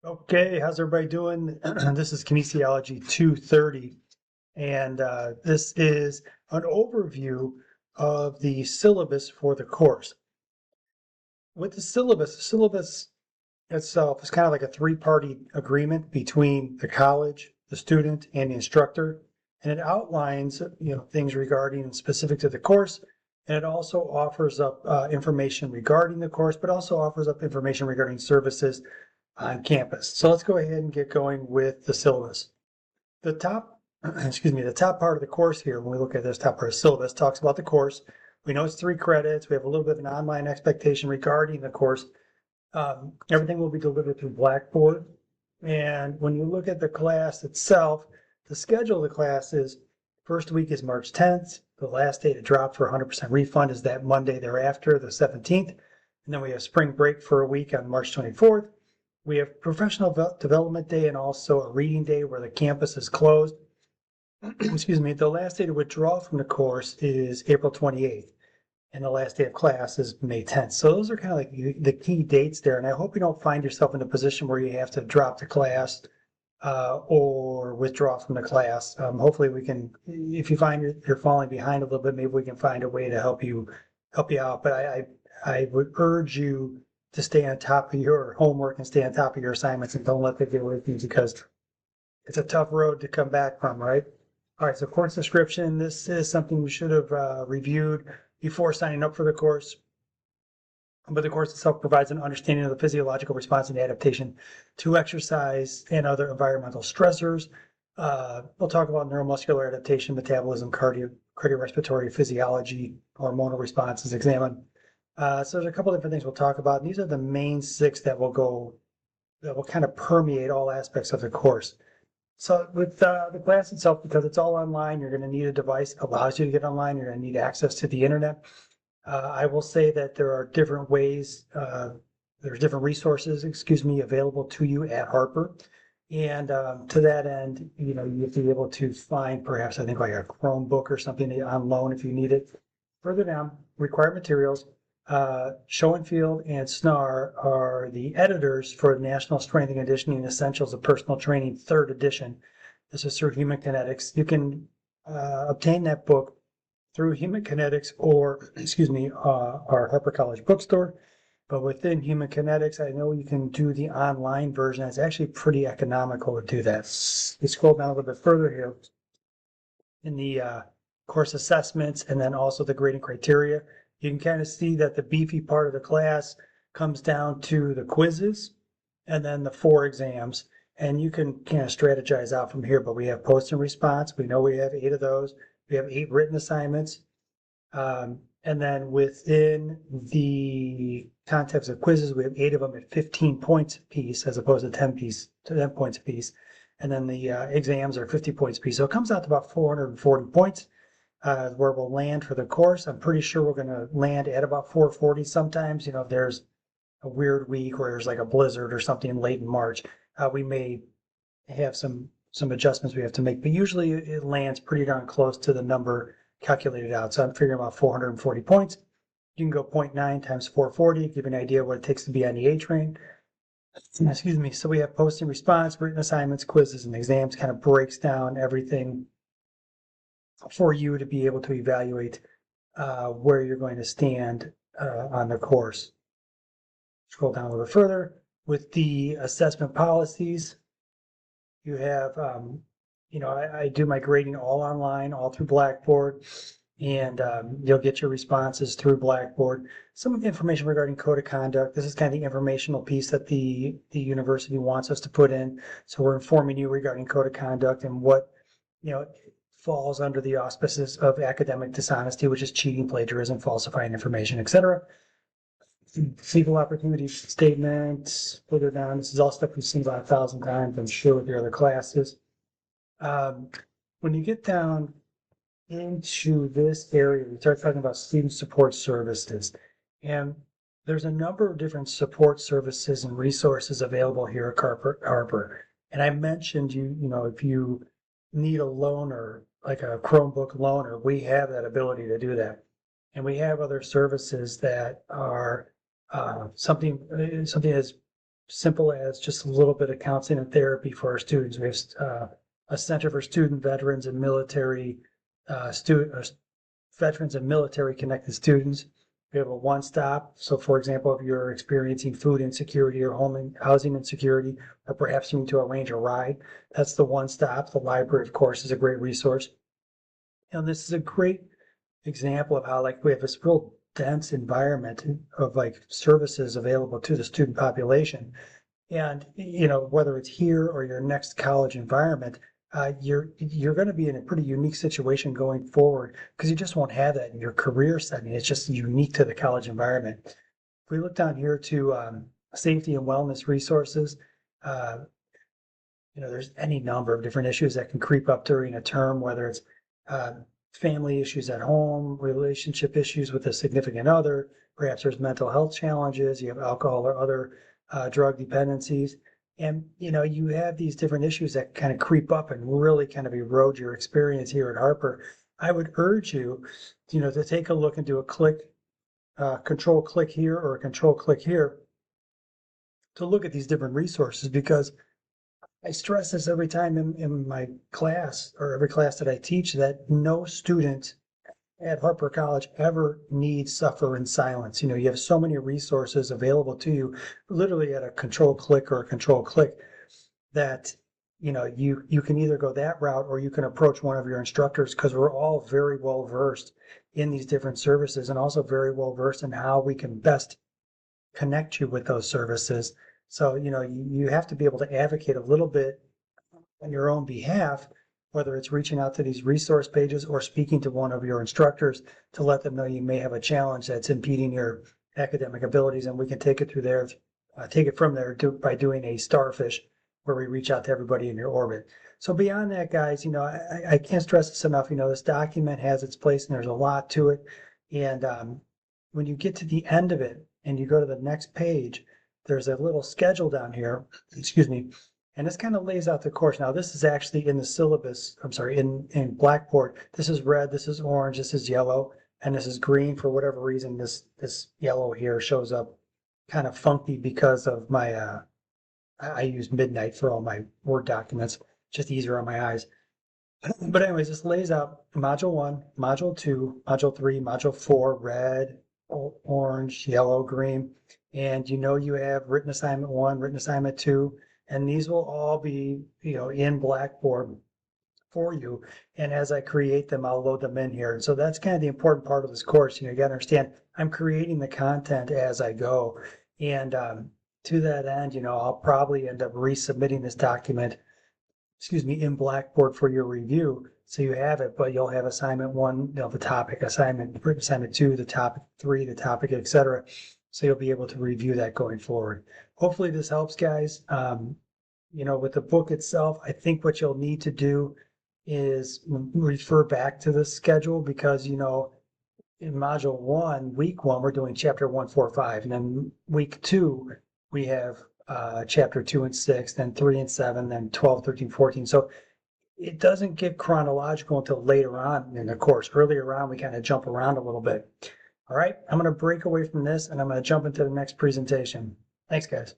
Okay, how's everybody doing? This is Kinesiology 230, and this is an overview of the syllabus for the course. With the syllabus itself is kind of like a three-party agreement between the college, the student, and the instructor, and it outlines, things regarding and specific to the course, and it also offers up information regarding the course, but also offers up information regarding services on campus. So let's go ahead and get going with the syllabus. The top, the top part of the course here, when we look at this top part of syllabus, talks about the course. We know it's 3 credits. We have a little bit of an online expectation regarding the course. Everything will be delivered through Blackboard. And when you look at the class itself, the schedule of the class is first week is March 10th. The last day to drop for 100% refund is that Monday thereafter, the 17th. And then we have spring break for a week on March 24th. We have professional development day and also a reading day where the campus is closed. Excuse me. The last day to withdraw from the course is April 28th, and the last day of class is May 10th. So those are kind of like the key dates there. And I hope you don't find yourself in a position where you have to drop the class or withdraw from the class. Hopefully we can, if you find you're falling behind a little bit, maybe we can find a way to help you out. But I would urge you to stay on top of your homework and stay on top of your assignments and don't let that get away from you because it's a tough road to come back from, right? All right, so course description. This is something we should have reviewed before signing up for the course. But the course itself provides an understanding of the physiological response and adaptation to exercise and other environmental stressors. We'll talk about neuromuscular adaptation, metabolism, cardiorespiratory physiology, hormonal responses examined. So there's a couple different things we'll talk about. These are the main 6 that will kind of permeate all aspects of the course. So with the class itself, because it's all online, you're going to need a device that allows you to get online. You're going to need access to the internet. I will say that there are different ways, there's different resources, available to you at Harper. And to that end, you have to be able to find perhaps, I think, like a Chromebook or something on loan if you need it. Further down, required materials. Schoenfield and Snar are the editors for National Strength and Conditioning Essentials of Personal Training, 3rd edition. This is through Human Kinetics. You can obtain that book through Human Kinetics or, our Harper College bookstore. But within Human Kinetics, I know you can do the online version. It's actually pretty economical to do that. You scroll down a little bit further here in the course assessments and then also the grading criteria. You can kind of see that the beefy part of the class comes down to the quizzes and then the 4 exams. And you can kind of strategize out from here, but we have post and response. We know we have 8 of those. We have 8 written assignments. And then within the context of quizzes, we have 8 of them at 15 points apiece as opposed to 10 points apiece. And then the exams are 50 points apiece. So it comes out to about 440 points. Where we'll land for the course. I'm pretty sure we're going to land at about 440 sometimes. If there's a weird week where there's like a blizzard or something late in March, we may have some adjustments we have to make, but usually it lands pretty darn close to the number calculated out. So I'm figuring about 440 points. You can go 0.9 times 440, give you an idea what it takes to be on the A train. So we have post and response, written assignments, quizzes, and exams. Kind of breaks down everything for you to be able to evaluate where you're going to stand on the course. Scroll down a little bit further. With the assessment policies, you have, I do my grading all online, all through Blackboard, and you'll get your responses through Blackboard. Some information regarding code of conduct. This is kind of the informational piece that the university wants us to put in. So we're informing you regarding code of conduct and what, falls under the auspices of academic dishonesty, which is cheating, plagiarism, falsifying information, etc. Equal opportunity statement, further down. This is all stuff we've seen about 1,000 times, I'm sure, with your other classes. When you get down into this area, we start talking about student support services. And there's a number of different support services and resources available here at Harper. And I mentioned if you need a loaner, like a Chromebook loaner, we have that ability to do that. And we have other services that are something as simple as just a little bit of counseling and therapy for our students. We have a Center for Student Veterans and Military Veterans and Military Connected Students. We have a one-stop. So, for example, if you're experiencing food insecurity or housing insecurity, or perhaps you need to arrange a ride, that's the one-stop. The library, of course, is a great resource. And this is a great example of how, like, we have this real dense environment of like services available to the student population. And, whether it's here or your next college environment, you're going to be in a pretty unique situation going forward because you just won't have that in your career setting. It's just unique to the college environment. If we look down here to safety and wellness resources, uh, there's any number of different issues that can creep up during a term, whether it's uh, family issues at home, relationship issues with a significant other, perhaps there's mental health challenges, you have alcohol or other drug dependencies. And, you have these different issues that kind of creep up and really kind of erode your experience here at Harper. I would urge you, to take a look and do a control click here or a control click here to look at these different resources, because I stress this every time in my class or every class that I teach, that no student at Harper College ever needs suffer in silence. You have so many resources available to you literally at a control click or a control click that you can either go that route or you can approach one of your instructors, because we're all very well versed in these different services and also very well versed in how we can best connect you with those services. So, you have to be able to advocate a little bit on your own behalf, whether it's reaching out to these resource pages or speaking to one of your instructors to let them know you may have a challenge that's impeding your academic abilities, and we can take it through there, take it from there by doing a starfish where we reach out to everybody in your orbit. So beyond that, guys, I can't stress this enough. This document has its place and there's a lot to it. And when you get to the end of it and you go to the next page, there's a little schedule down here, excuse me, and this kind of lays out the course. Now, this is actually in the syllabus, I'm sorry, in Blackboard. This is red, this is orange, this is yellow, and this is green. For whatever reason, this yellow here shows up kind of funky because of my, I use midnight for all my Word documents, just easier on my eyes. But anyways, this lays out Module 1, Module 2, Module 3, Module 4, red, orange, yellow, green. And you have written assignment 1, written assignment 2, and these will all be, in Blackboard for you. And as I create them, I'll load them in here. And so that's kind of the important part of this course. You got to understand, I'm creating the content as I go. And to that end, I'll probably end up resubmitting this document, in Blackboard for your review. So you have it, but you'll have assignment 1, the topic, written assignment 2, the topic 3, the topic, etc. So you'll be able to review that going forward. Hopefully this helps, guys. With the book itself, I think what you'll need to do is refer back to the schedule, because, in Module 1, Week 1, we're doing Chapter 1, 4, 5. And then Week 2, we have Chapter 2 and 6, then 3 and 7, then 12, 13, 14. So it doesn't get chronological until later on in the course. Earlier on, we kind of jump around a little bit. All right, I'm going to break away from this and I'm going to jump into the next presentation. Thanks, guys.